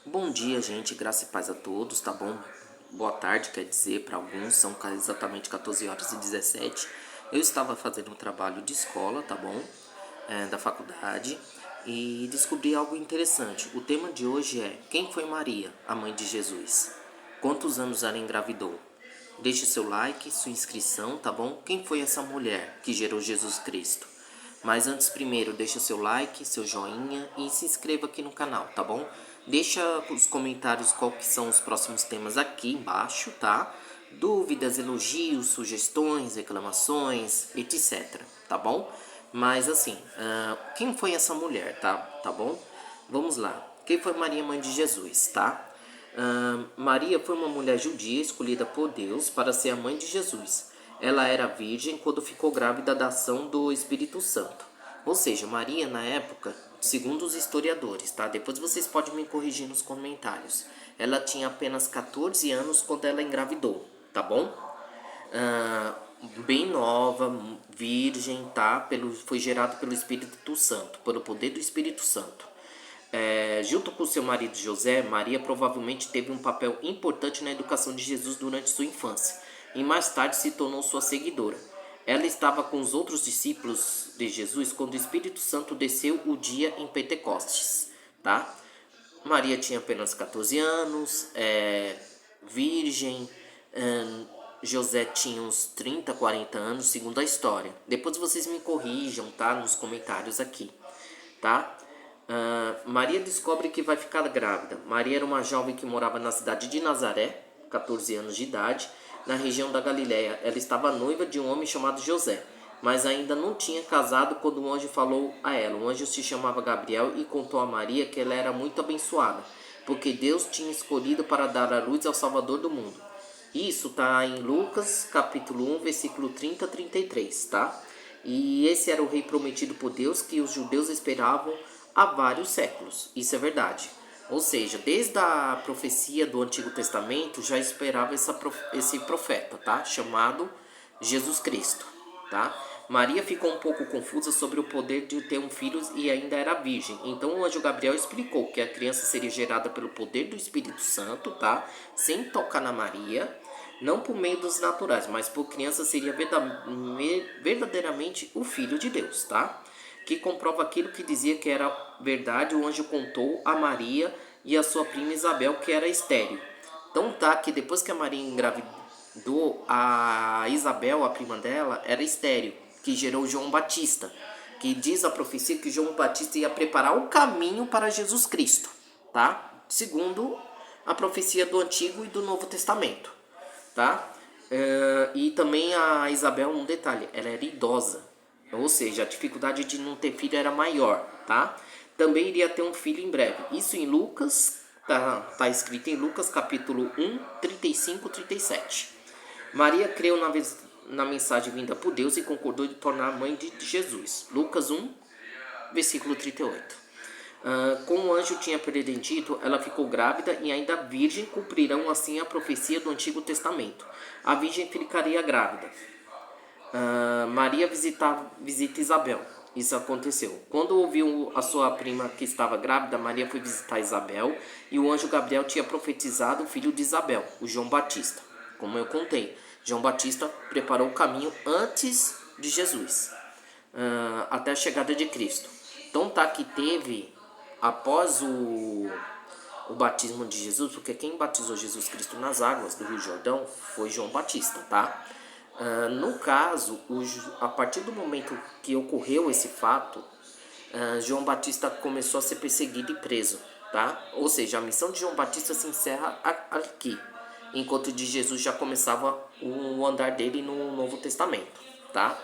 Bom dia, gente. Graça e paz a todos, tá bom? Boa tarde, quer dizer, para alguns, são exatamente 14 horas e 17. Eu estava fazendo um trabalho de escola, tá bom? Da faculdade, e descobri algo interessante. O tema de hoje é: quem foi Maria, a mãe de Jesus? Quantos anos ela engravidou? Deixe seu like, sua inscrição, tá bom? Quem foi essa mulher que gerou Jesus Cristo? Mas antes, primeiro, deixa seu like, seu joinha e se inscreva aqui no canal, tá bom? Deixa os comentários qual que são os próximos temas aqui embaixo, tá? Dúvidas, elogios, sugestões, reclamações, etc, tá bom? Mas assim, quem foi essa mulher, tá bom? Vamos lá. Quem foi Maria, mãe de Jesus, tá? Maria foi uma mulher judia escolhida por Deus para ser a mãe de Jesus. Ela era virgem quando ficou grávida da ação do Espírito Santo. Ou seja, Maria na época, segundo os historiadores, tá? Depois vocês podem me corrigir nos comentários. Ela tinha apenas 14 anos quando ela engravidou, tá bom? Ah, Bem nova, virgem, tá? Foi gerado pelo Espírito Santo, pelo poder do Espírito Santo. Junto com seu marido José, Maria provavelmente teve um papel importante na educação de Jesus durante sua infância e mais tarde se tornou sua seguidora. Ela estava com os outros discípulos de Jesus quando o Espírito Santo desceu o dia em Pentecostes, tá? Maria tinha apenas 14 anos, virgem. José tinha uns 30, 40 anos, segundo a história. Depois vocês me corrijam, tá? Nos comentários aqui, tá? Maria descobre que vai ficar grávida. Maria era uma jovem que morava na cidade de Nazaré, 14 anos de idade, na região da Galiléia. Ela estava noiva de um homem chamado José, mas ainda não tinha casado quando o anjo falou a ela. O anjo se chamava Gabriel e contou a Maria que ela era muito abençoada, porque Deus tinha escolhido para dar à luz ao Salvador do mundo. Isso está em Lucas capítulo 1, versículo 30 a 33, tá? E esse era o rei prometido por Deus que os judeus esperavam há vários séculos. Isso é verdade. Ou seja, desde a profecia do Antigo Testamento já esperava esse profeta, tá? Chamado Jesus Cristo, tá? Maria ficou um pouco confusa sobre o poder de ter um filho e ainda era virgem. Então o anjo Gabriel explicou que a criança seria gerada pelo poder do Espírito Santo, tá? Sem tocar na Maria, não por meio dos naturais, mas por criança seria verdadeiramente o filho de Deus, tá? Que comprova aquilo que dizia que era verdade. O anjo contou a Maria e a sua prima Isabel que era estéril. Então tá, que depois que a Maria engravidou, a Isabel, a prima dela, era estéril, que gerou João Batista, que diz a profecia que João Batista ia preparar o caminho para Jesus Cristo, tá? Segundo a profecia do Antigo e do Novo Testamento, tá? E também a Isabel, um detalhe, ela era idosa, ou seja, a dificuldade de não ter filho era maior, tá? Também iria ter um filho em breve. Isso em Lucas, tá escrito em Lucas capítulo 1, 35 e 37. Maria creu na mensagem vinda por Deus e concordou de tornar mãe de Jesus. Lucas 1, versículo 38. Como o anjo tinha predito, ela ficou grávida e ainda virgem, cumprirão assim a profecia do Antigo Testamento. A virgem ficaria grávida. Maria visita Isabel. Isso aconteceu. Quando ouviu a sua prima que estava grávida, Maria foi visitar Isabel e o anjo Gabriel tinha profetizado o filho de Isabel, o João Batista. Como eu contei, João Batista preparou o caminho antes de Jesus, até a chegada de Cristo. Então tá que teve, após o batismo de Jesus, porque quem batizou Jesus Cristo nas águas do Rio Jordão foi João Batista, tá? No caso, a partir do momento que ocorreu esse fato, João Batista começou a ser perseguido e preso, tá? Ou seja, a missão de João Batista se encerra aqui, enquanto de Jesus já começava o andar dele no Novo Testamento, tá?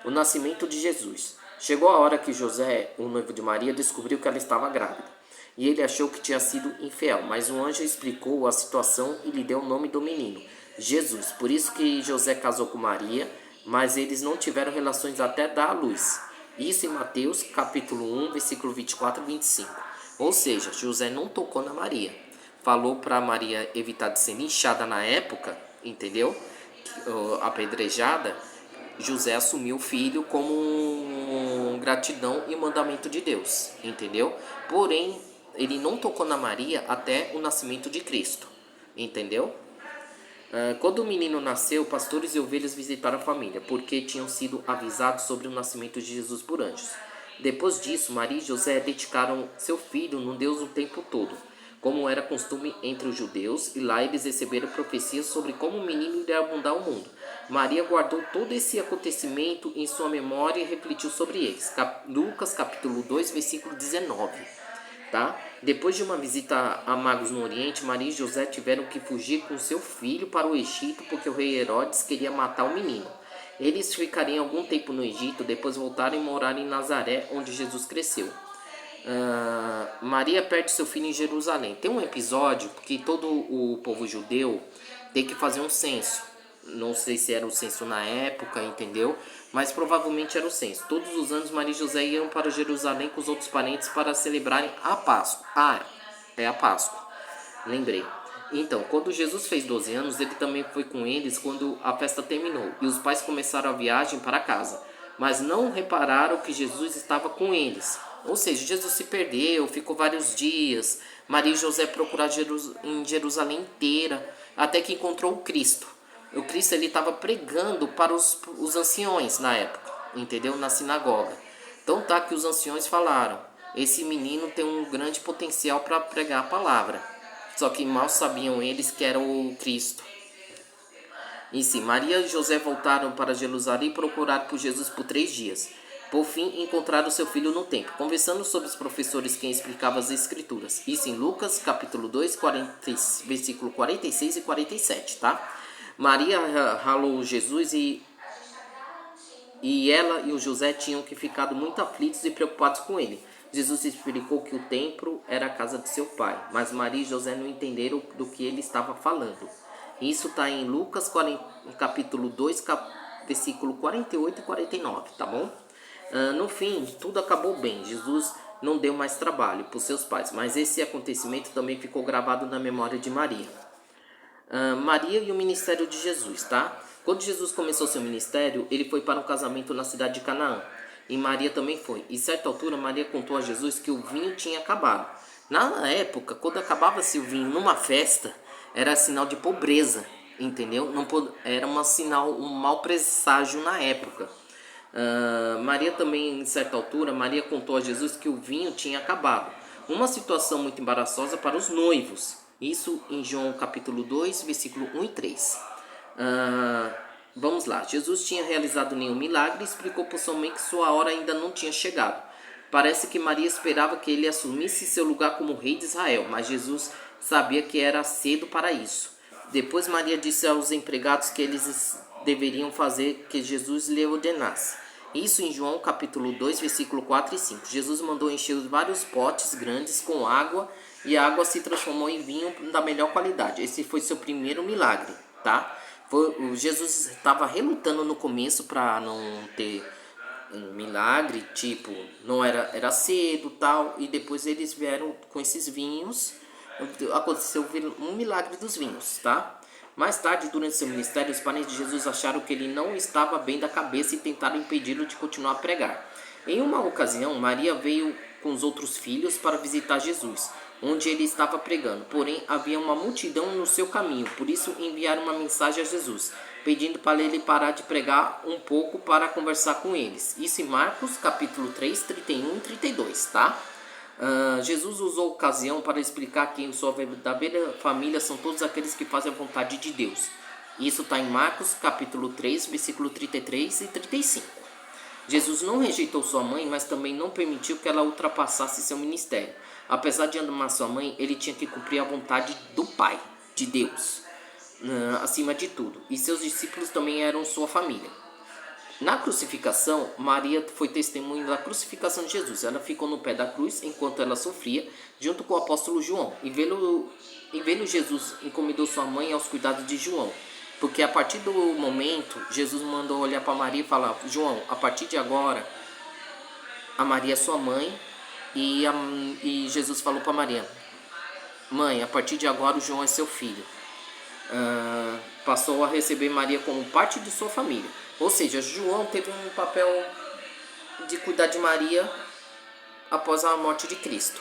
O nascimento de Jesus. Chegou a hora que José, o noivo de Maria, descobriu que ela estava grávida. E ele achou que tinha sido infiel, mas o anjo explicou a situação e lhe deu o nome do menino, Jesus. Por isso que José casou com Maria, mas eles não tiveram relações até dar à luz. Isso em Mateus capítulo 1, versículo 24 e 25. Ou seja, José não tocou na Maria. Falou para Maria evitar de ser linchada na época, entendeu? Apedrejada. José assumiu o filho como gratidão e mandamento de Deus, entendeu? Porém, ele não tocou na Maria até o nascimento de Cristo, entendeu? Quando o menino nasceu, pastores e ovelhas visitaram a família, porque tinham sido avisados sobre o nascimento de Jesus por anjos. Depois disso, Maria e José dedicaram seu filho no Deus o tempo todo, como era costume entre os judeus, e lá eles receberam profecias sobre como o menino iria mudar o mundo. Maria guardou todo esse acontecimento em sua memória e refletiu sobre eles. Lucas capítulo 2, versículo 19. Tá? Depois de uma visita a magos no Oriente, Maria e José tiveram que fugir com seu filho para o Egito porque o rei Herodes queria matar o menino. Eles ficariam algum tempo no Egito, depois voltaram e moraram em Nazaré, onde Jesus cresceu. Maria perde seu filho em Jerusalém. Tem um episódio que todo o povo judeu tem que fazer um censo. Não sei se era o censo na época, entendeu? Mas provavelmente era o censo. Todos os anos Maria e José iam para Jerusalém com os outros parentes para celebrarem a Páscoa. É a Páscoa. Lembrei. Então, quando Jesus fez 12 anos, ele também foi com eles quando a festa terminou. E os pais começaram a viagem para casa. Mas não repararam que Jesus estava com eles. Ou seja, Jesus se perdeu, ficou vários dias. Maria e José procuraram em Jerusalém inteira, até que encontrou o Cristo. O Cristo ele estava pregando para os anciões na época, entendeu? Na sinagoga. Então tá que os anciões falaram, esse menino tem um grande potencial para pregar a palavra. Só que mal sabiam eles que era o Cristo. E sim, Maria e José voltaram para Jerusalém e procuraram por Jesus por 3 dias. Por fim, encontraram seu filho no templo, conversando sobre os professores quem explicava as escrituras. Isso em Lucas, capítulo 2, versículo 46 e 47, tá? Maria ralou Jesus e ela e o José tinham que ficado muito aflitos e preocupados com ele. Jesus explicou que o templo era a casa de seu pai, mas Maria e José não entenderam do que ele estava falando. Isso está em Lucas capítulo 2, versículo 48 e 49, tá bom? No fim, tudo acabou bem. Jesus não deu mais trabalho para os seus pais, mas esse acontecimento também ficou gravado na memória de Maria. Maria e o ministério de Jesus, tá? Quando Jesus começou seu ministério, ele foi para um casamento na cidade de Canaã. E Maria também foi. E certa altura, Maria contou a Jesus que o vinho tinha acabado. Na época, quando acabava-se o vinho numa festa, era sinal de pobreza, entendeu? Não era um mau presságio na época. Maria também, em certa altura, Maria contou a Jesus que o vinho tinha acabado. Uma situação muito embaraçosa para os noivos. Isso em João capítulo 2, versículo 1 e 3. Vamos lá. Jesus tinha realizado nenhum milagre e explicou por sua mãe que sua hora ainda não tinha chegado. Parece que Maria esperava que ele assumisse seu lugar como rei de Israel, mas Jesus sabia que era cedo para isso. Depois Maria disse aos empregados que eles deveriam fazer que Jesus lhe ordenasse. Isso em João capítulo 2, versículo 4 e 5. Jesus mandou encher vários potes grandes com água e a água se transformou em vinho da melhor qualidade. Esse foi seu primeiro milagre, tá? Jesus estava relutando no começo para não ter um milagre, tipo, não era cedo, tal, e depois eles vieram com esses vinhos. Aconteceu um milagre dos vinhos, tá? Mais tarde, durante seu ministério, os parentes de Jesus acharam que ele não estava bem da cabeça e tentaram impedi-lo de continuar a pregar. Em uma ocasião, Maria veio com os outros filhos para visitar Jesus, onde ele estava pregando. Porém, havia uma multidão no seu caminho, por isso enviaram uma mensagem a Jesus, pedindo para ele parar de pregar um pouco para conversar com eles. Isso em Marcos, capítulo 3, 31 e 32, tá? Jesus usou a ocasião para explicar que em sua verdadeira família são todos aqueles que fazem a vontade de Deus. Isso está em Marcos, capítulo 3, versículo 33 e 35. Jesus não rejeitou sua mãe, mas também não permitiu que ela ultrapassasse seu ministério. Apesar de amar sua mãe, ele tinha que cumprir a vontade do Pai, de Deus, acima de tudo. E seus discípulos também eram sua família. Na crucificação, Maria foi testemunha da crucificação de Jesus. Ela ficou no pé da cruz enquanto ela sofria, junto com o apóstolo João. E vendo Jesus, encomendou sua mãe aos cuidados de João. Porque a partir do momento, Jesus mandou olhar para Maria e falar: João, a partir de agora, a Maria é sua mãe. E Jesus falou para Maria: mãe, a partir de agora o João é seu filho. Passou a receber Maria como parte de sua família. Ou seja, João teve um papel de cuidar de Maria após a morte de Cristo.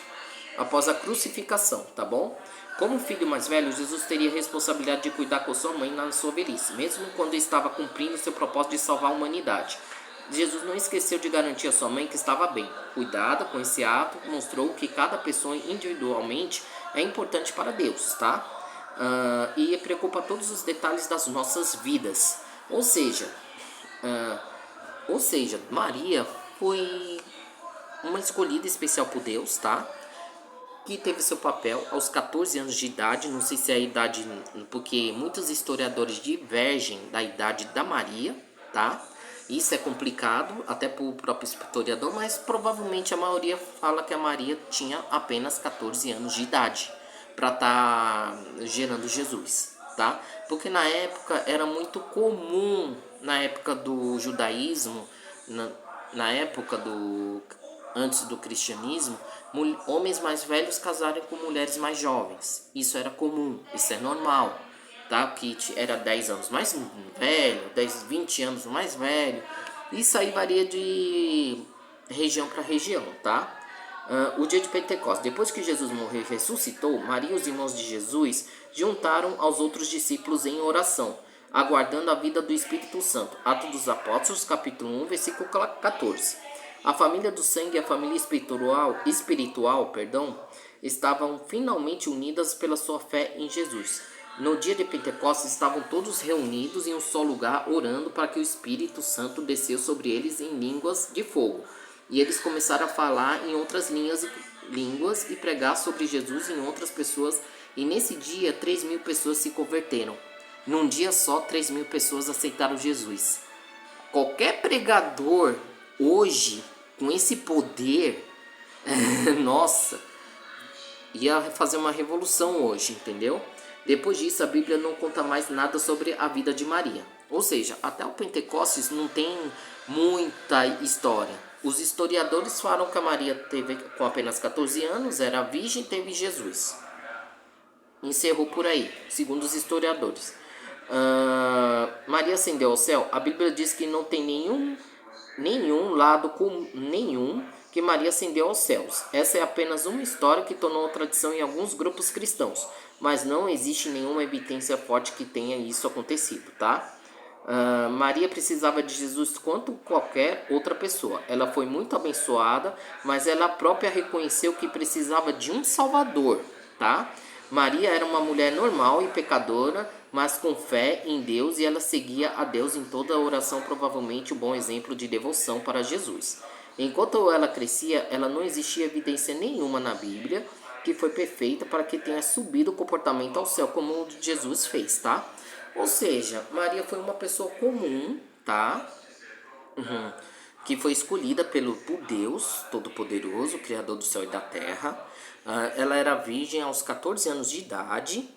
após a crucificação, tá bom? Como filho mais velho, Jesus teria a responsabilidade de cuidar com sua mãe na sua velhice, mesmo quando estava cumprindo seu propósito de salvar a humanidade. Jesus não esqueceu de garantir a sua mãe que estava bem. Cuidado com esse ato mostrou que cada pessoa individualmente é importante para Deus, tá? E preocupa todos os detalhes das nossas vidas. Ou seja, Maria foi uma escolhida especial por Deus, tá? Que teve seu papel aos 14 anos de idade, não sei se é a idade, porque muitos historiadores divergem da idade da Maria, tá? Isso é complicado, até para o próprio historiador, mas provavelmente a maioria fala que a Maria tinha apenas 14 anos de idade para estar gerando Jesus, tá? Porque na época era muito comum, na época do judaísmo, na época antes do cristianismo, homens mais velhos casarem com mulheres mais jovens. Isso era comum, isso é normal, tá? Que era 10 anos mais velho, 10, 20 anos mais velho. Isso aí varia de região para região, tá? O dia de Pentecostes. Depois que Jesus morreu e ressuscitou, Maria e os irmãos de Jesus juntaram aos outros discípulos em oração, aguardando a vida do Espírito Santo. Atos dos Apóstolos, capítulo 1, versículo 14. A família do sangue e a família espiritual, estavam finalmente unidas pela sua fé em Jesus. No dia de Pentecostes estavam todos reunidos em um só lugar, orando para que o Espírito Santo descesse sobre eles em línguas de fogo. E eles começaram a falar em outras línguas e pregar sobre Jesus em outras pessoas. E nesse dia, 3.000 pessoas se converteram. Num dia só, 3.000 pessoas aceitaram Jesus. Qualquer pregador hoje, com esse poder, nossa, ia fazer uma revolução hoje, entendeu? Depois disso, a Bíblia não conta mais nada sobre a vida de Maria. Ou seja, até o Pentecostes não tem muita história. Os historiadores falam que a Maria teve com apenas 14 anos, era virgem e teve Jesus. Encerrou por aí, segundo os historiadores. Maria ascendeu ao céu. A Bíblia diz que não tem nenhum lado nenhum que Maria ascendeu aos céus. Essa é apenas uma história que tornou tradição em alguns grupos cristãos, mas não existe nenhuma evidência forte que tenha isso acontecido, tá? Maria precisava de Jesus quanto qualquer outra pessoa. Ela foi muito abençoada, mas ela própria reconheceu que precisava de um Salvador, tá? Maria era uma mulher normal e pecadora, mas com fé em Deus, e ela seguia a Deus em toda a oração, provavelmente um bom exemplo de devoção para Jesus. Enquanto ela crescia, ela não existia evidência nenhuma na Bíblia que foi perfeita para que tenha subido o comportamento ao céu como o de Jesus fez, tá? Ou seja, Maria foi uma pessoa comum, tá? Que foi escolhida por Deus Todo-Poderoso, Criador do céu e da terra. Ela era virgem aos 14 anos de idade,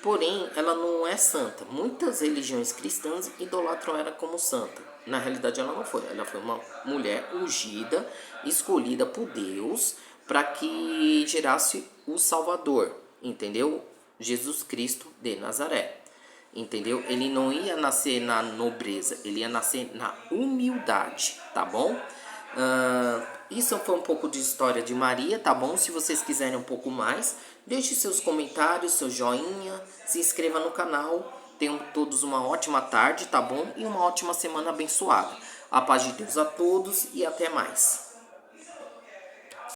porém ela não é santa. Muitas religiões cristãs idolatram ela como santa. Na realidade ela não foi. Ela foi uma mulher ungida, escolhida por Deus para que gerasse o Salvador, entendeu? Jesus Cristo de Nazaré. Entendeu? Ele não ia nascer na nobreza, ele ia nascer na humildade, tá bom? Isso foi um pouco de história de Maria, tá bom? Se vocês quiserem um pouco mais, deixe seus comentários, seu joinha, se inscreva no canal. Tenham todos uma ótima tarde, tá bom? E uma ótima semana abençoada. A paz de Deus a todos e até mais.